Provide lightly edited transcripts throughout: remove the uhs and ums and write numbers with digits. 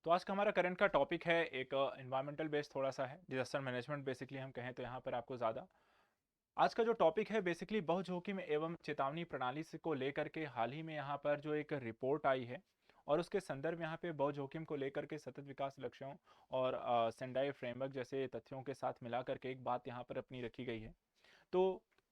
तो आज का हमारा करंट का टॉपिक है एक एनवायरमेंटल बेस्ड थोड़ा सा है, डिजास्टर मैनेजमेंट बेसिकली हम कहें तो यहाँ पर आपको ज़्यादा आज का जो टॉपिक है बेसिकली बहु जोखिम एवं चेतावनी प्रणाली से को लेकर के हाल ही में यहाँ पर जो एक रिपोर्ट आई है और उसके संदर्भ यहाँ पे बहु जोखिम को लेकर के सतत विकास लक्ष्यों और सेंडाई फ्रेमवर्क जैसे तथ्यों के साथ मिला करके एक बात यहाँ पर अपनी रखी गई है। तो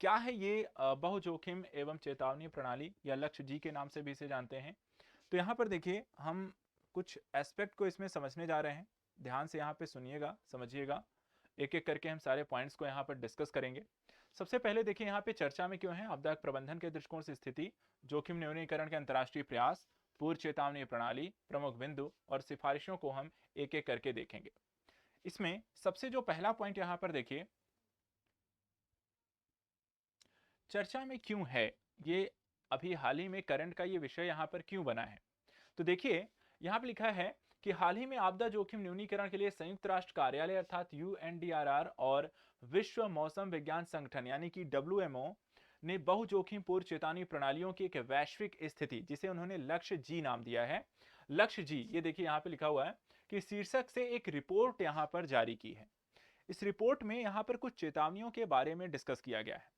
क्या है ये बहु जोखिम एवं चेतावनी प्रणाली या लक्ष्य जी के नाम से भी इसे जानते हैं। तो यहाँ पर देखिए हम कुछ एस्पेक्ट को इसमें समझने जा रहे हैं। ध्यान से यहाँ पे सुनिएगा, समझिएगा, एक एक करके हम सारे पॉइंट्स को यहाँ पर डिस्कस करेंगे। सबसे पहले देखिए यहाँ पे चर्चा में क्यों है, आपदा प्रबंधन के दृष्टिकोण से स्थिति, जोखिम न्यूनीकरण के अंतर्राष्ट्रीय प्रयास, पूर्व चेतावनी प्रणाली, प्रमुख बिंदु और सिफारिशों को हम एक एक करके देखेंगे। इसमें सबसे जो पहला पॉइंट यहाँ पर देखिए, चर्चा में क्यों है, ये अभी हाल ही में करंट का ये विषय यहाँ पर क्यों बना है। तो देखिए यहाँ पे लिखा है कि हाल ही में आपदा जोखिम न्यूनीकरण के लिए संयुक्त राष्ट्र कार्यालय अर्थात यूएनडीआरआर और विश्व मौसम विज्ञान संगठन यानी कि डब्ल्यूएमओ ने बहु जोखिम पूर्व चेतावनी प्रणालियों की एक वैश्विक स्थिति, जिसे उन्होंने लक्ष्य जी नाम दिया है, लक्ष्य जी, ये देखिए यहाँ पे लिखा हुआ है कि शीर्षक से एक रिपोर्ट यहाँ पर जारी की है। इस रिपोर्ट में यहाँ पर कुछ चेतावनियों के बारे में डिस्कस किया गया है।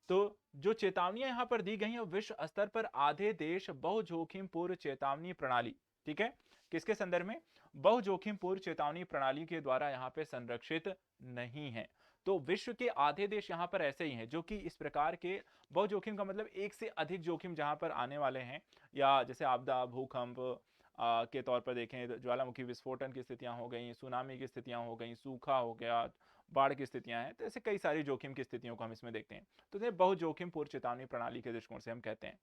तो जो चेतावनियां यहां पर दी गई हैं विश्व स्तर पर आधे देश बहु जोखिम पूर्व चेतावनी प्रणाली, ठीक है, किसके संदर्भ में, बहु जोखिम पूर्व चेतावनी प्रणाली के द्वारा यहां पे संरक्षित नहीं है। तो विश्व के आधे देश यहां पर ऐसे ही हैं जो कि इस प्रकार के बहु जोखिम का मतलब एक से अधिक जोखिम जहां पर आने वाले हैं, या जैसे आपदा, भूकंप के तौर पर देखें, ज्वालामुखी विस्फोटन की स्थितियां हो गई, सुनामी की स्थितियां हो गई, सूखा हो गया, बाढ़ की स्थितियां हैं, तो ऐसे कई सारी जोखिम की स्थितियों को हम इसमें देखते हैं। तो ये बहु जोखिम पूर्व चेतावनी प्रणाली के दृष्टिकोण से हम कहते हैं।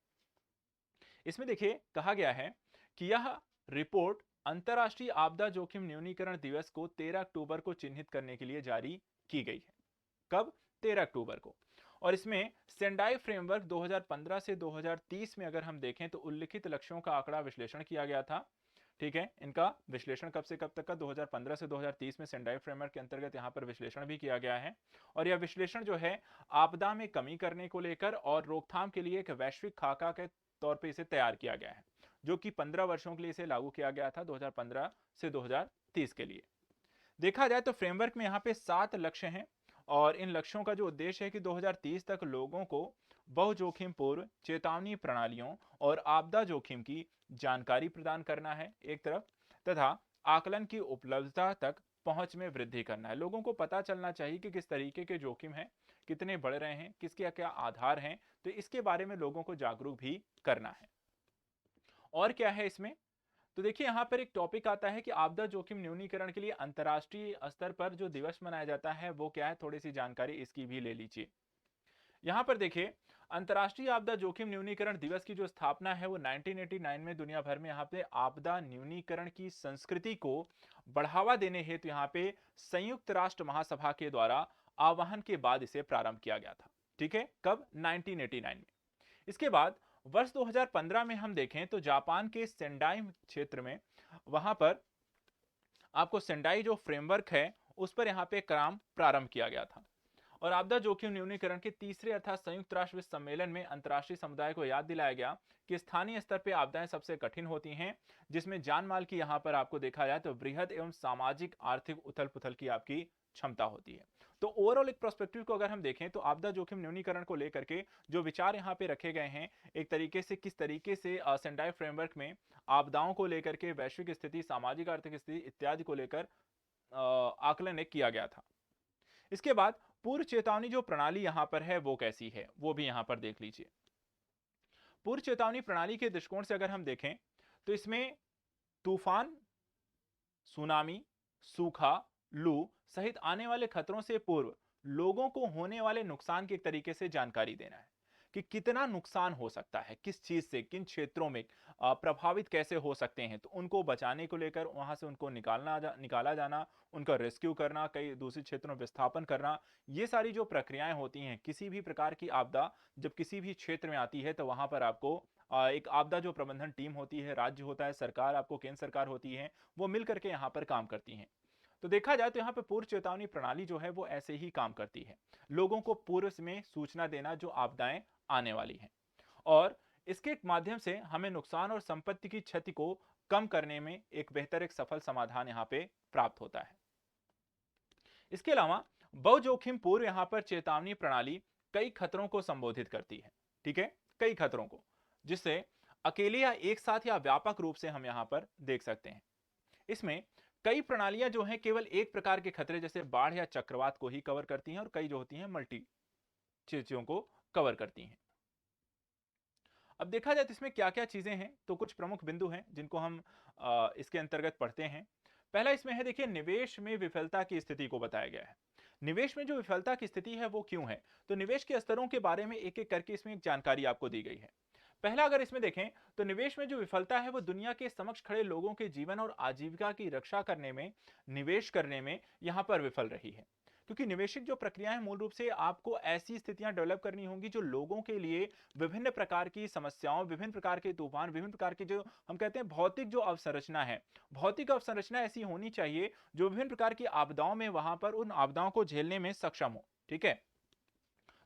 इसमें देखिए कहा गया है कि यह रिपोर्ट अंतर्राष्ट्रीय आपदा जोखिम न्यूनीकरण दिवस को 13 अक्टूबर को चिन्हित करने के लिए जारी की गई है। कब, 13 अक्टूबर को। और इसमें सेंडाई फ्रेमवर्क 2015 से 2030 में अगर हम देखें तो उल्लिखित लक्ष्यों का आंकड़ा विश्लेषण किया गया था। ठीक है, इनका विश्लेषण कब से कब तक का, 2015 से 2030 में सेंडाई फ्रेमवर्क के अंतर्गत यहां पर विश्लेषण भी किया गया है। और यह विश्लेषण जो है आपदा में कमी करने को लेकर और रोकथाम के लिए एक वैश्विक खाका के तौर पर इसे तैयार किया गया है, जो कि 15 वर्षों के लिए इसे लागू किया गया था, 2015 से 2030 के लिए। देखा जाए तो फ्रेमवर्क में यहाँ पे 7 लक्ष्य हैं और इन लक्ष्यों का जो उद्देश्य है कि 2030 तक लोगों को बहु जोखिम पूर्व चेतावनी प्रणालियों और आपदा जोखिम की जानकारी प्रदान करना है एक तरफ, तथा आकलन की उपलब्धता तक पहुंच में वृद्धि करना है। लोगों को पता चलना चाहिए कि किस तरीके के जोखिम हैं, कितने बढ़ रहे हैं, किसके क्या आधार हैं, तो इसके बारे में लोगों को जागरूक भी करना है। और क्या है इसमें, तो देखिए यहां पर एक टॉपिक आता है कि आपदा जोखिम न्यूनीकरण के लिए अंतर्राष्ट्रीय स्तर पर जो दिवस मनाया जाता है वो क्या है, थोड़ी सी जानकारी इसकी भी ले लीजिए। यहां पर देखिए अंतर्राष्ट्रीय आपदा जोखिम न्यूनीकरण दिवस की जो स्थापना है वो 1989 में दुनिया भर में यहाँ पे आपदा न्यूनीकरण की संस्कृति को बढ़ावा देने हेतु यहाँ पे संयुक्त राष्ट्र महासभा के द्वारा आह्वान के बाद इसे प्रारंभ किया गया था। ठीक है, कब, 1989 में। इसके बाद वर्ष 2015 में हम देखें तो जापान के सेंडाई क्षेत्र में, वहां पर आपको सेंडाई जो फ्रेमवर्क है उस पर यहां पे काम प्रारंभ किया गया था। और आपदा जोखिम न्यूनीकरण के तीसरे अर्थात संयुक्त राष्ट्र सम्मेलन में अंतर्राष्ट्रीय समुदाय को याद दिलाया गया कि स्थानीय स्तर पर आपदाएं सबसे कठिन होती हैं, जिसमें जान माल की यहां पर आपको देखा जाए तो वृहद एवं सामाजिक आर्थिक उथल पुथल की आपकी क्षमता होती है। तो ओवरऑल एक प्रोस्पेक्टिव को अगर हम देखें तो आपदा जोखिम न्यूनीकरण को लेकर के जो विचार यहाँ पे रखे गए हैं, एक तरीके से किस तरीके से सेंडाई फ्रेमवर्क में आपदाओं को लेकर के वैश्विक स्थिति, सामाजिक आर्थिक स्थिति इत्यादि को लेकर आकलन एक किया गया था। इसके बाद पूर्व चेतावनी जो प्रणाली यहां पर है वो कैसी है, वो भी यहां पर देख लीजिए। पूर्व चेतावनी प्रणाली के दृष्टिकोण से अगर हम देखें तो इसमें तूफान, सुनामी, सूखा, लू सहित आने वाले खतरों से पूर्व लोगों को होने वाले नुकसान की एक तरीके से जानकारी देना है कि कितना नुकसान हो सकता है, किस चीज से, किन क्षेत्रों में प्रभावित कैसे हो सकते हैं, तो उनको बचाने को लेकर वहां से उनको निकाला जाना, उनका रेस्क्यू करना, कई दूसरे क्षेत्रों में विस्थापन करना, ये सारी जो प्रक्रियाएं होती हैं, किसी भी प्रकार की आपदा जब किसी भी क्षेत्र में आती है तो वहां पर आपको एक आपदा जो प्रबंधन टीम होती है, राज्य होता है, सरकार, आपको केंद्र सरकार होती है, वो मिलकर के यहाँ पर काम करती हैं। तो देखा जाए तो यहाँ पे पूर्व चेतावनी प्रणाली जो है वो ऐसे ही काम करती है, लोगों को पूर्व में सूचना देना जो आपदाएं आने वाली हैं। और इसके माध्यम से हमें नुकसान और संपत्ति की क्षति को कम करने में एक सफल समाधान यहां पे प्राप्त होता है। इसके अलावा बहुजोखिम पूर्व यहां पर चेतावनी प्रणाली कई खतरों को संबोधित करती है। ठीक है, कई खतरों को, जिससे अकेले या एक साथ या व्यापक रूप से हम यहां पर देख सकते हैं। इसमें कई प्रणालियां जो हैं केवल एक प्रकार के खतरे जैसे बाढ़ या चक्रवात को ही कवर करती हैं और कई जो होती हैं मल्टी चीजों को कवर करती हैं। अब देखा जाए तो इसमें क्या क्या चीजें हैं, तो कुछ प्रमुख बिंदु हैं जिनको हम इसके अंतर्गत पढ़ते हैं। पहला इसमें है, देखिए, निवेश में विफलता की स्थिति को बताया गया है। निवेश में जो विफलता की स्थिति है वो क्यों है, तो निवेश के स्तरों के बारे में एक एक करके इसमें एक जानकारी आपको दी गई है। पहला अगर इसमें देखें तो निवेश में जो विफलता है वो दुनिया के समक्ष खड़े लोगों के जीवन और आजीविका की रक्षा करने में, निवेश करने में यहां पर विफल रही है। क्योंकि निवेशिक जो प्रक्रियाएं मूल रूप से आपको ऐसी स्थितियां डेवलप करनी होंगी जो लोगों के लिए विभिन्न प्रकार की समस्याओं, विभिन्न प्रकार के तूफान, विभिन्न प्रकार की जो हम कहते हैं भौतिक जो अवसंरचना है, भौतिक अवसंरचना ऐसी होनी चाहिए जो विभिन्न प्रकार की आपदाओं में वहां पर उन आपदाओं को झेलने में सक्षम हो। ठीक है,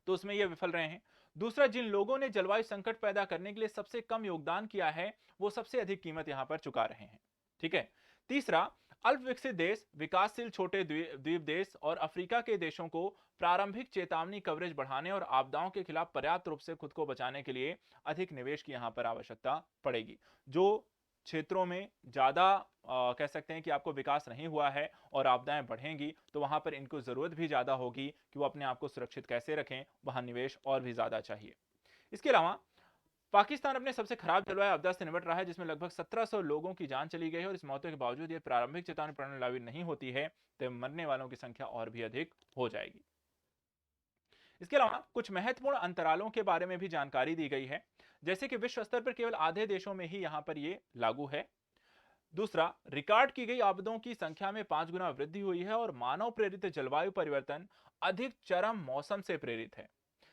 तो उसमें ये विफल रहे हैं। दूसरा, जिन लोगों ने जलवायु संकट पैदा करने के लिए सबसे कम योगदान किया है वो सबसे अधिक कीमत यहां पर चुका रहे हैं। ठीक है। तीसरा, अल्प विकसित देश, विकासशील छोटे द्वीप देश और अफ्रीका के देशों को प्रारंभिक चेतावनी कवरेज बढ़ाने और आपदाओं के खिलाफ पर्याप्त रूप से खुद को बचाने के लिए अधिक निवेश की यहां पर आवश्यकता पड़ेगी। जो क्षेत्रों में ज्यादा कह सकते हैं कि आपको विकास नहीं हुआ है और आपदाएं बढ़ेंगी तो वहां पर इनको जरूरत भी ज्यादा होगी कि वो अपने आप को सुरक्षित कैसे रखें, वहां निवेश और भी ज्यादा चाहिए। इसके अलावा पाकिस्तान अपने सबसे खराब जलवायु आपदा से निपट रहा है जिसमें लगभग 1700 लोगों की जान चली गई है और इस मौतों के बावजूद ये प्रारंभिक चेतावनी प्रणाली लागू नहीं होती है तो मरने वालों की संख्या और भी अधिक हो जाएगी। इसके अलावा कुछ महत्वपूर्ण अंतरालों के बारे में भी जानकारी दी गई है, जैसे कि विश्व स्तर पर केवल आधे देशों में ही यहां पर ये लागू है। दूसरा, रिकॉर्ड की गई आपदाओं की संख्या में 5 गुना वृद्धि हुई है और मानव प्रेरित जलवायु परिवर्तन अधिक चरम मौसम से प्रेरित है।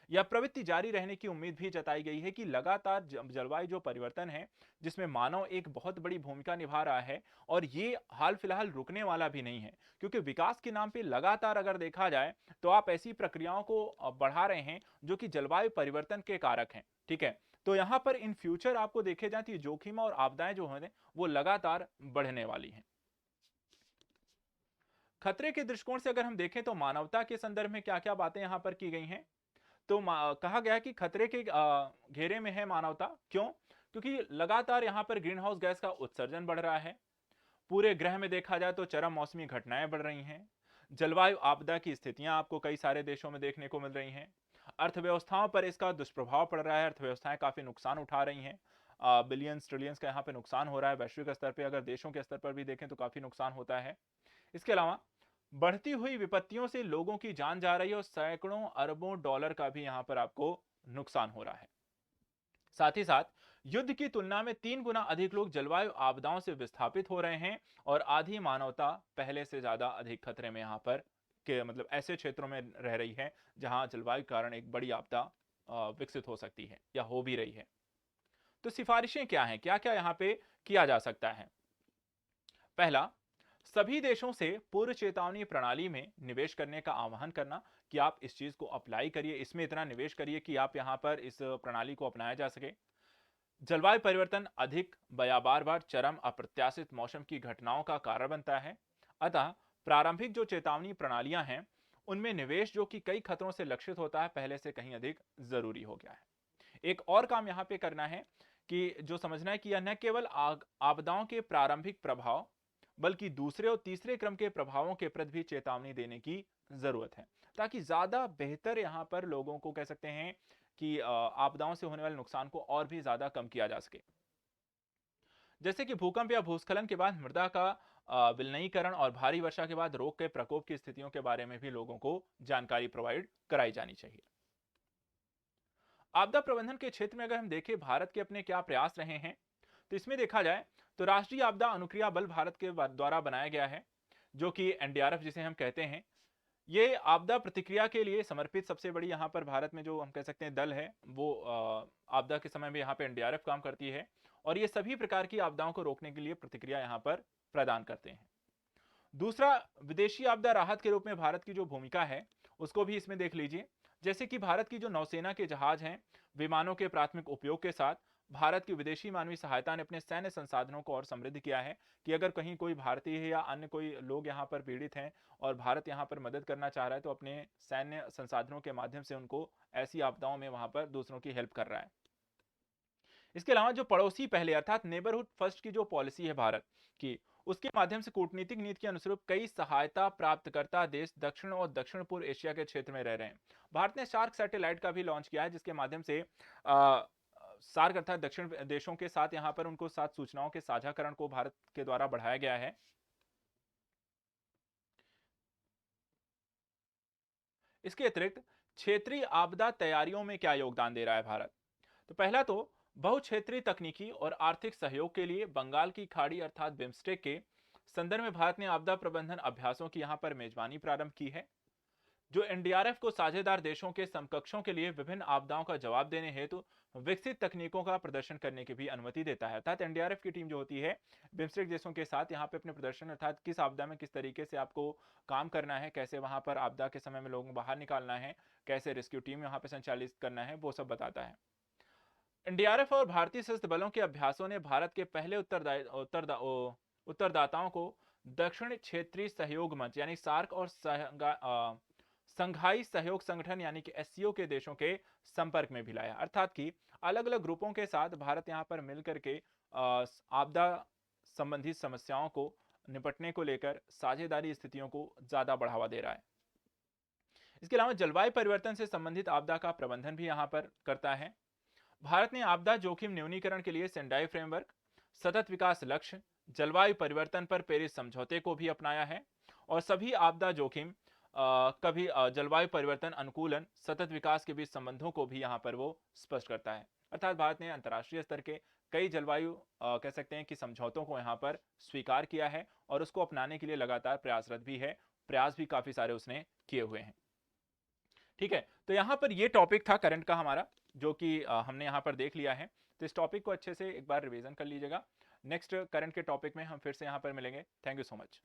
यह प्रवृत्ति जारी रहने की उम्मीद भी जताई गई है कि लगातार जलवायु जो परिवर्तन है जिसमें मानव एक बहुत बड़ी भूमिका निभा रहा है और ये हाल फिलहाल रुकने वाला भी नहीं है, क्योंकि विकास के नाम पे लगातार अगर देखा जाए तो आप ऐसी प्रक्रियाओं को बढ़ा रहे हैं जो कि जलवायु परिवर्तन के कारक हैं। ठीक है, तो यहां पर इन फ्यूचर आपको देखे जाए तो जोखिम और आपदाएं जो हैं वो लगातार बढ़ने वाली हैं। खतरे के दृष्टिकोण से अगर हम देखें तो मानवता के संदर्भ में क्या क्या बातें यहां पर की गई हैं, तो कहा गया कि खतरे के घेरे में है मानवता। क्यों? क्योंकि लगातार यहां पर ग्रीन हाउस गैस का उत्सर्जन बढ़ रहा है। पूरे ग्रह में देखा जाए तो चरम मौसमी घटनाएं बढ़ रही हैं। जलवायु आपदा की स्थितियां आपको कई सारे देशों में देखने को मिल रही हैं। अर्थव्यवस्थाओं पर इसका दुष्प्रभाव पड़ रहा है, अर्थव्यवस्थाएं काफी नुकसान उठा रही हैं। बिलियंस ट्रिलियंस का यहाँ पे नुकसान हो रहा है वैश्विक स्तर पे, अगर देशों के स्तर पर भी देखें तो काफी नुकसान होता है। इसके अलावा बढ़ती हुई विपत्तियों से लोगों की जान जा रही है और सैकड़ों अरबों डॉलर का भी यहां पर आपको नुकसान हो रहा है। साथ ही साथ युद्ध की तुलना में 3 गुना अधिक लोग जलवायु आपदाओं से विस्थापित हो रहे हैं और आधी मानवता पहले से ज्यादा अधिक खतरे में यहां पर के मतलब ऐसे क्षेत्रों में रह रही है जहां जलवायु के कारण एक बड़ी आपदा विकसित हो सकती है या हो भी रही है। तो सिफारिशें क्या हैं, क्या क्या यहां पे किया जा सकता है? पहला, सभी देशों से पूर्व चेतावनी प्रणाली में निवेश करने का आह्वान करना कि आप इस चीज को अप्लाई करिए, इसमें इतना निवेश करिए कि आप यहां पर इस प्रणाली को अपनाया जा सके। जलवायु परिवर्तन अधिक बार बार चरम अप्रत्याशित मौसम की घटनाओं का कारण बनता है, अतः प्रारंभिक जो चेतावनी प्रणालियां हैं उनमें निवेश जो कि कई खतरों से लक्षित होता है पहले से कहीं अधिक जरूरी हो गया है। एक और काम यहां पे करना है कि जो समझना है कि यह न केवल आपदाओं के प्रारंभिक प्रभाव बल्कि दूसरे और तीसरे क्रम के प्रभावों के प्रति भी चेतावनी देने की जरूरत है, ताकि ज्यादा बेहतर यहां पर लोगों को कह सकते हैं कि आपदाओं से होने वाले नुकसान को और भी ज्यादा कम किया जा सके। जैसे कि भूकंप या भूस्खलन के बाद मृदा का विलयनीकरण और भारी वर्षा के बाद रोग के प्रकोप की स्थितियों के बारे में भी लोगों को जानकारी प्रोवाइड कराई जानी चाहिए। आपदा प्रबंधन के क्षेत्र में अगर हम देखें भारत के अपने क्या प्रयास रहे हैं, तो इसमें देखा जाए तो राष्ट्रीय आपदा अनुक्रिया बल भारत के द्वारा बनाया गया है, जो कि एनडीआरएफ जिसे हम कहते हैं। ये आपदा प्रतिक्रिया के लिए समर्पित सबसे बड़ी यहाँ पर भारत में जो हम कह सकते हैं दल है, वो आपदा के समय में यहाँ पे एनडीआरएफ काम करती है और ये सभी प्रकार की आपदाओं को रोकने के लिए प्रतिक्रिया यहाँ पर प्रदान करते हैं। दूसरा, विदेशी आपदा राहत के रूप में भारत की जो भूमिका है उसको भी इसमें देख लीजिए। जैसे कि भारत की जो नौसेना के जहाज हैं, विमानों के प्राथमिक उपयोग के साथ भारत की विदेशी मानवीय सहायता ने अपने सैन्य संसाधनों को और समृद्ध किया है कि अगर कहीं कोई भारतीय है या अन्य कोई लोग यहाँ पर पीड़ित हैं और भारत यहाँ पर मदद करना चाह रहा है तो अपने सैन्य संसाधनों के माध्यम से उनको ऐसी आपदाओं में वहां पर दूसरों की हेल्प कर रहा है। इसके अलावा जो पड़ोसी पहले अर्थात नेबरहुड फर्स्ट की जो पॉलिसी है भारत की, उसके माध्यम से कूटनीतिक नीति के अनुरूप कई सहायता प्राप्तकर्ता देश दक्षिण और दक्षिण पूर्व एशिया के क्षेत्र में रह रहे हैं। भारत ने शार्क सैटेलाइट का भी लॉन्च किया है जिसके माध्यम से सार्क अर्थात दक्षिण देशों के साथ यहां पर उनको साथ सूचनाओं के साझाकरण को भारत के द्वारा बढ़ाया गया है। इसके अतिरिक्त क्षेत्रीय आपदा तैयारियों में क्या योगदान दे रहा है भारत? तो पहला तो बहुक्षेत्रीय तकनीकी और आर्थिक सहयोग के लिए बंगाल की खाड़ी अर्थात बिम्स्टेक के संदर्भ में भारत ने आपदा प्रबंधन अभ्यासों की यहां पर मेजबानी प्रारंभ की है, जो एनडीआरएफ को साझेदार देशों के समकक्षों के लिए विभिन्न आपदाओं का जवाब देने हेतु विकसित तकनीकों का प्रदर्शन करने की भी अनुमति देता है। अर्थात एनडीआरएफ की टीम जो होती है बिम्स्टेक देशों के साथ यहाँ पे अपने प्रदर्शन अर्थात किस आपदा में किस तरीके से आपको काम करना है, कैसे वहां पर आपदा के समय में लोगों को बाहर निकालना है, कैसे रेस्क्यू टीम यहाँ पे संचालित करना है, वो सब बताता है। एनडीआरएफ और भारतीय सशस्त्र बलों के अभ्यासों ने भारत के पहले उत्तरदाताओं को दक्षिण क्षेत्रीय सहयोग मंच यानी सार्क और संघाई सहयोग संगठन यानी कि एससीओ के देशों के संपर्क में भी लाया। अर्थात कि अलग अलग ग्रुपों के साथ भारत यहां पर मिलकर के आपदा संबंधित समस्याओं को निपटने को लेकर साझेदारी स्थितियों को ज्यादा बढ़ावा दे रहा है। इसके अलावा जलवायु परिवर्तन से संबंधित आपदा का प्रबंधन भी यहां पर करता है। भारत ने आपदा जोखिम न्यूनीकरण के लिए सेंडाई फ्रेमवर्क, सतत विकास लक्ष्य, जलवायु परिवर्तन पर पेरिस समझौते को भी अपनाया है और सभी आपदा जोखिम कभी जलवायु परिवर्तन अनुकूलन सतत विकास के बीच संबंधों को भी यहां पर वो स्पष्ट करता है। अर्थात भारत ने अंतर्राष्ट्रीय स्तर के कई जलवायु कह सकते हैं कि समझौतों को यहां पर स्वीकार किया है और उसको अपनाने के लिए लगातार प्रयासरत भी है, प्रयास भी काफी सारे उसने किए हुए हैं। ठीक है, तो यहां पर ये टॉपिक था करंट का हमारा, जो कि हमने यहां पर देख लिया है। तो इस टॉपिक को अच्छे से एक बार रिवीजन कर लीजिएगा। नेक्स्ट करंट के टॉपिक में हम फिर से यहां पर मिलेंगे। Thank you so much.